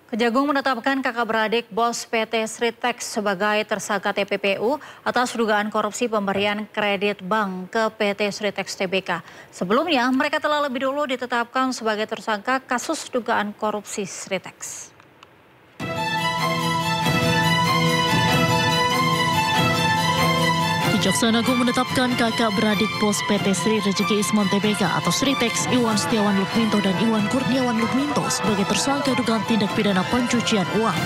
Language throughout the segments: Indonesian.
Kejagung menetapkan kakak beradik bos PT Sritex sebagai tersangka TPPU atas dugaan korupsi pemberian kredit bank ke PT Sritex Tbk. Sebelumnya, mereka telah lebih dulu ditetapkan sebagai tersangka kasus dugaan korupsi Sritex. Kejaksaan Agung menetapkan kakak beradik bos PT Sri Rejeki Isman Tbk atau Sritex, Iwan Setiawan Lukminto dan Iwan Kurniawan Lukminto sebagai tersangka dugaan tindak pidana pencucian uang.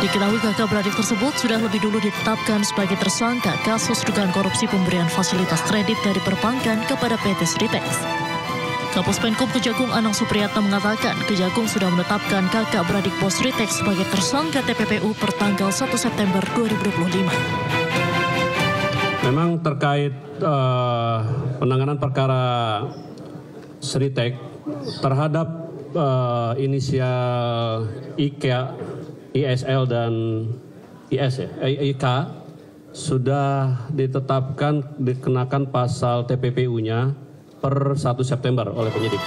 Diketahui kakak beradik tersebut sudah lebih dulu ditetapkan sebagai tersangka kasus dugaan korupsi pemberian fasilitas kredit dari perbankan kepada PT Sritex. Kapus Penkum Kejagung Anang Supriyatna mengatakan Kejagung sudah menetapkan kakak beradik bos Sritex sebagai tersangka TPPU per tanggal 1 September 2025. Memang terkait penanganan perkara Sritex terhadap inisial IK, ISL dan IS ya, IK sudah ditetapkan dikenakan pasal TPPU-nya per 1 September oleh penyidik.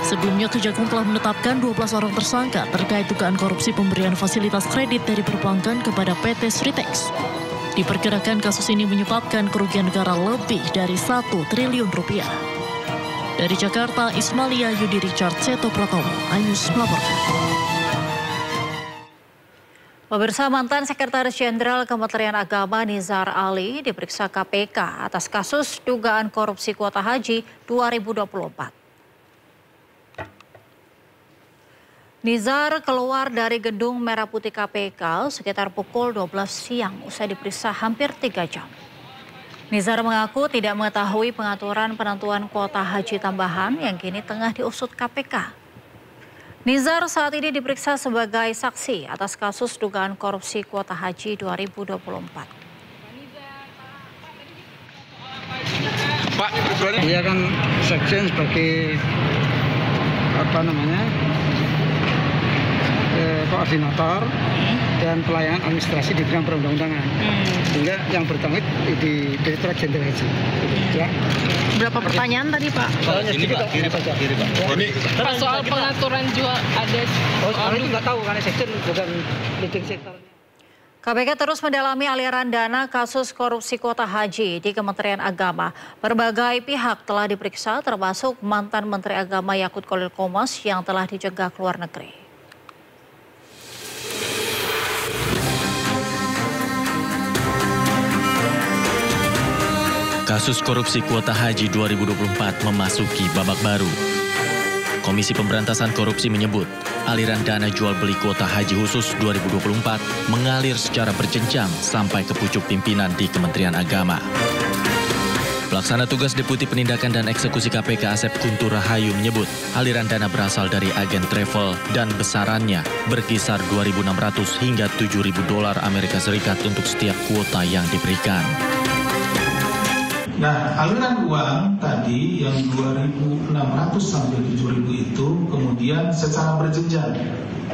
Sebelumnya Kejagung telah menetapkan 12 orang tersangka terkait dugaan korupsi pemberian fasilitas kredit dari perbankan kepada PT Sritex. Diperkirakan kasus ini menyebabkan kerugian negara lebih dari 1 triliun rupiah. Dari Jakarta, Ismalia Yudi Richard Seto Pratomo, iNews melaporkan. Pemirsa, mantan Sekretaris Jenderal Kementerian Agama Nizar Ali diperiksa KPK atas kasus dugaan korupsi kuota haji 2024. Nizar keluar dari gedung Merah Putih KPK sekitar pukul 12 siang usai diperiksa hampir 3 jam. Nizar mengaku tidak mengetahui pengaturan penentuan kuota haji tambahan yang kini tengah diusut KPK. Nizar saat ini diperiksa sebagai saksi atas kasus dugaan korupsi kuota haji 2024. Pak, dia kan sekjen sebagai koordinator dan pelayanan administrasi di bidang perundang-undangan. Sehingga yang bertanggung di Direktorat Jenderal Haji. Ya. Berapa pertanyaan tadi, Pak? Ini Pak, kiri Pak. Pak, soal pengaturan jual ada. Itu nggak tahu karena sekjen bukan leading sektor. KPK terus mendalami aliran dana kasus korupsi kuota haji di Kementerian Agama. Berbagai pihak telah diperiksa termasuk mantan Menteri Agama Yakut Khalil Qomas yang telah dicegah ke luar negeri. Kasus korupsi kuota haji 2024 memasuki babak baru. Komisi Pemberantasan Korupsi menyebut, aliran dana jual beli kuota haji khusus 2024 mengalir secara berjenjang sampai ke pucuk pimpinan di Kementerian Agama. Pelaksana tugas Deputi Penindakan dan Eksekusi KPK Asep Guntur Rahayu menyebut, aliran dana berasal dari agen travel dan besarannya berkisar 2.600 hingga 7.000 dolar Amerika Serikat untuk setiap kuota yang diberikan. Nah, aliran uang tadi yang 2.600 sampai 7.000 itu kemudian secara berjenjang.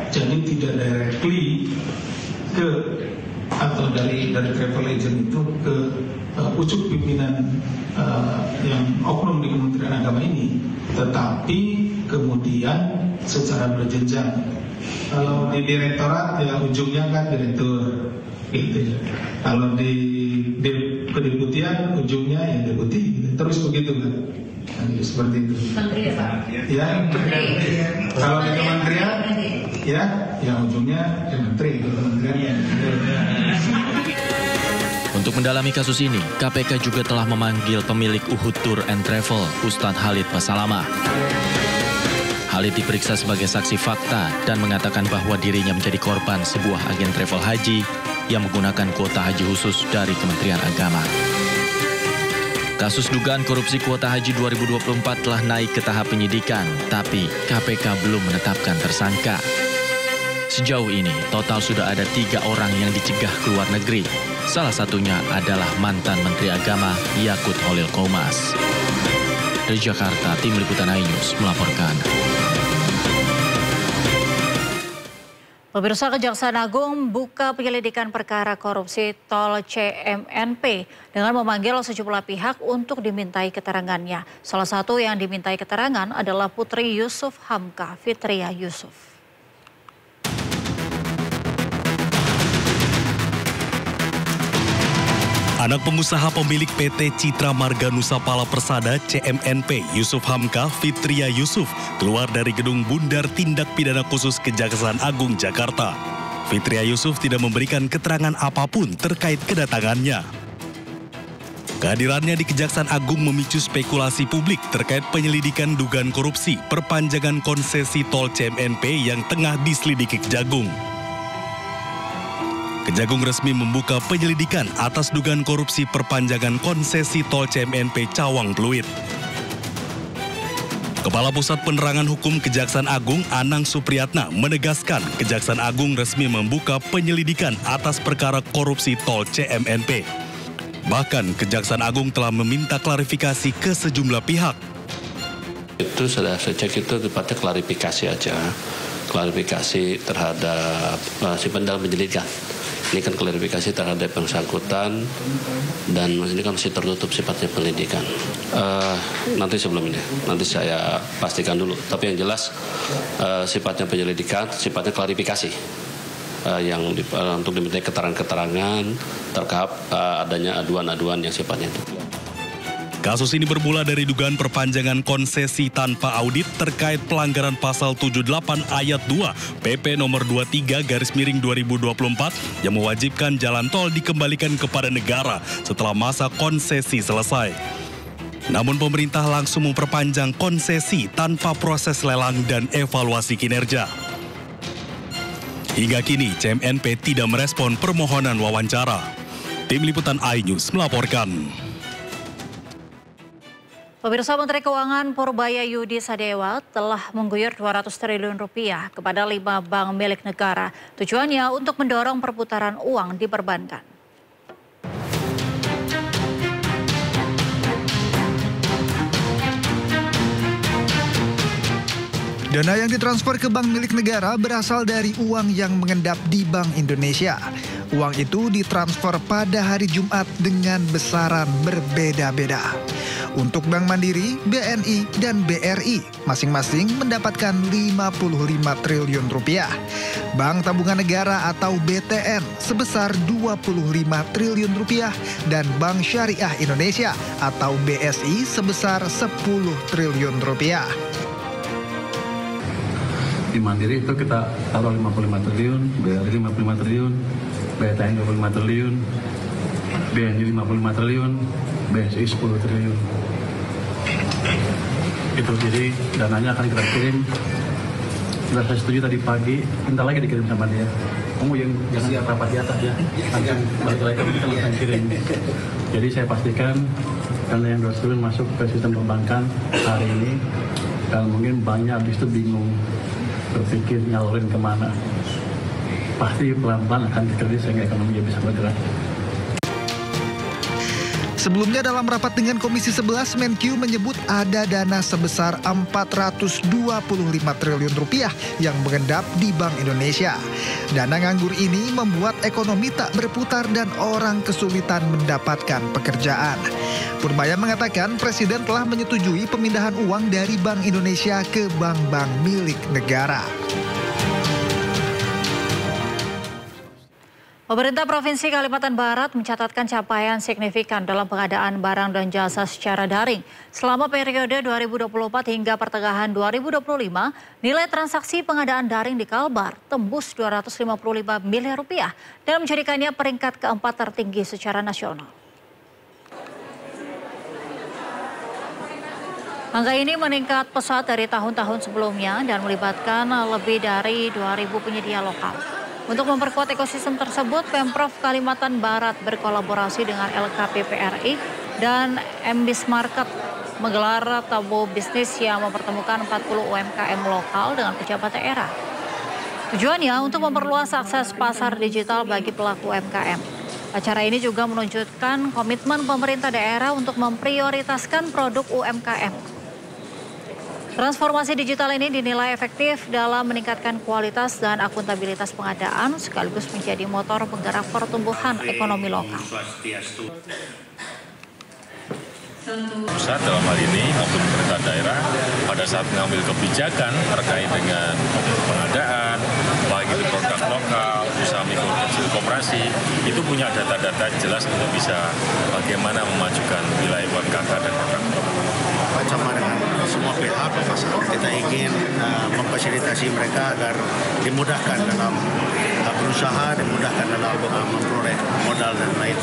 Jadi tidak directly ke atau dari travel agent itu ke pucuk pimpinan yang oknum di Kementerian Agama ini, tetapi kemudian secara berjenjang. Kalau di direktorat ya ujungnya kan direktur gitu ya. Kalau di kedeputian ujungnya ya deputi, terus begitu kan? Nah, seperti itu. Menteri ya Pak? Ya, kalau di kementerian ya ujungnya ya menteri, kementerian. Untuk mendalami kasus ini, KPK juga telah memanggil pemilik Uhud Tour and Travel, Ustadz Halid Basalamah. Halid diperiksa sebagai saksi fakta dan mengatakan bahwa dirinya menjadi korban sebuah agen travel haji yang menggunakan kuota haji khusus dari Kementerian Agama. Kasus dugaan korupsi kuota haji 2024 telah naik ke tahap penyidikan, tapi KPK belum menetapkan tersangka. Sejauh ini, total sudah ada 3 orang yang dicegah ke luar negeri. Salah satunya adalah mantan Menteri Agama Yakut Khalil Qomas. Dari Jakarta, Tim Liputan iNews melaporkan. Pemirsa, Kejaksaan Agung buka penyelidikan perkara korupsi tol CMNP dengan memanggil sejumlah pihak untuk dimintai keterangannya. Salah satu yang dimintai keterangan adalah Putri Yusuf Hamka, Fitria Yusuf. Anak pengusaha pemilik PT Citra Marga Nusa Pala Persada CMNP Yusuf Hamka Fitria Yusuf keluar dari gedung Bundar Tindak Pidana Khusus Kejaksaan Agung Jakarta. Fitria Yusuf tidak memberikan keterangan apapun terkait kedatangannya. Kehadirannya di Kejaksaan Agung memicu spekulasi publik terkait penyelidikan dugaan korupsi perpanjangan konsesi tol CMNP yang tengah diselidiki Kejagung. Kejagung resmi membuka penyelidikan atas dugaan korupsi perpanjangan konsesi tol CMNP Cawang Pluit. Kepala Pusat Penerangan Hukum Kejaksaan Agung Anang Supriyatna menegaskan Kejaksaan Agung resmi membuka penyelidikan atas perkara korupsi tol CMNP. Bahkan Kejaksaan Agung telah meminta klarifikasi ke sejumlah pihak. Itu sudah saya cek itu tepatnya klarifikasi aja. Klarifikasi terhadap si dalam penyelidikan. Ini kan klarifikasi terhadap yang bersangkutan dan ini kan masih tertutup sifatnya penyelidikan. Nanti sebelum ini, nanti saya pastikan dulu. Tapi yang jelas sifatnya penyelidikan, sifatnya klarifikasi yang untuk dimintai keterangan-keterangan terkait adanya aduan-aduan yang sifatnya itu. Kasus ini bermula dari dugaan perpanjangan konsesi tanpa audit terkait pelanggaran pasal 78 ayat 2 PP nomor 23/2024 yang mewajibkan jalan tol dikembalikan kepada negara setelah masa konsesi selesai. Namun pemerintah langsung memperpanjang konsesi tanpa proses lelang dan evaluasi kinerja. Hingga kini CMNP tidak merespon permohonan wawancara. Tim Liputan iNews melaporkan. Pemirsa, Menteri Keuangan Purbaya Yudi Sadewa telah mengguyur 200 triliun rupiah kepada 5 bank milik negara. Tujuannya untuk mendorong perputaran uang di perbankan. Dana yang ditransfer ke bank milik negara berasal dari uang yang mengendap di Bank Indonesia. Uang itu ditransfer pada hari Jumat dengan besaran berbeda-beda. Untuk Bank Mandiri, BNI, dan BRI masing-masing mendapatkan 55 triliun rupiah. Bank Tabungan Negara atau BTN sebesar 25 triliun rupiah dan Bank Syariah Indonesia atau BSI sebesar 10 triliun rupiah. Di Mandiri itu kita taruh 55 triliun, BRI 55 triliun, BTN 25 triliun, BNI 55 triliun, BSI 10 triliun. Itu jadi dananya akan kita kirim. Sudah saya setuju tadi pagi, minta lagi dikirim sama dia. Kamu yang jangan rapat di atas ya, langsung balik lagi kita langsung kirim. Jadi saya pastikan dana yang 2 triliun masuk ke sistem perbankan hari ini. Dan mungkin banyak habis itu bingung berpikir nyalurin kemana. Pasti pelan-pelan akan dikredit sehingga ekonomi bisa bergerak. Sebelumnya dalam rapat dengan Komisi 11, Menkyu menyebut ada dana sebesar 425 triliun rupiah yang mengendap di Bank Indonesia. Dana nganggur ini membuat ekonomi tak berputar dan orang kesulitan mendapatkan pekerjaan. Purbaya mengatakan Presiden telah menyetujui pemindahan uang dari Bank Indonesia ke bank-bank milik negara. Pemerintah Provinsi Kalimantan Barat mencatatkan capaian signifikan dalam pengadaan barang dan jasa secara daring. Selama periode 2024 hingga pertengahan 2025, nilai transaksi pengadaan daring di Kalbar tembus 255 miliar rupiah dan menjadikannya peringkat keempat tertinggi secara nasional. Angka ini meningkat pesat dari tahun-tahun sebelumnya dan melibatkan lebih dari 2.000 penyedia lokal. Untuk memperkuat ekosistem tersebut, Pemprov Kalimantan Barat berkolaborasi dengan LKPPRI dan MBIS Market menggelar tabu bisnis yang mempertemukan 40 UMKM lokal dengan pejabat daerah. Tujuannya untuk memperluas akses pasar digital bagi pelaku UMKM. Acara ini juga menunjukkan komitmen pemerintah daerah untuk memprioritaskan produk UMKM. Transformasi digital ini dinilai efektif dalam meningkatkan kualitas dan akuntabilitas pengadaan sekaligus menjadi motor penggerak pertumbuhan ekonomi lokal. Pusat dalam hal ini maupun pemerintah daerah pada saat mengambil kebijakan terkait dengan pengadaan, baik itu produk lokal, usaha mikro kecil koperasi, koperasi itu punya data-data jelas untuk bisa bagaimana memajukan wilayah UMKK dan kontraktor. Sama dengan semua pihak, kita ingin memfasilitasi mereka agar dimudahkan dalam berusaha, dimudahkan dalam memperoleh modal dan lain sebagainya.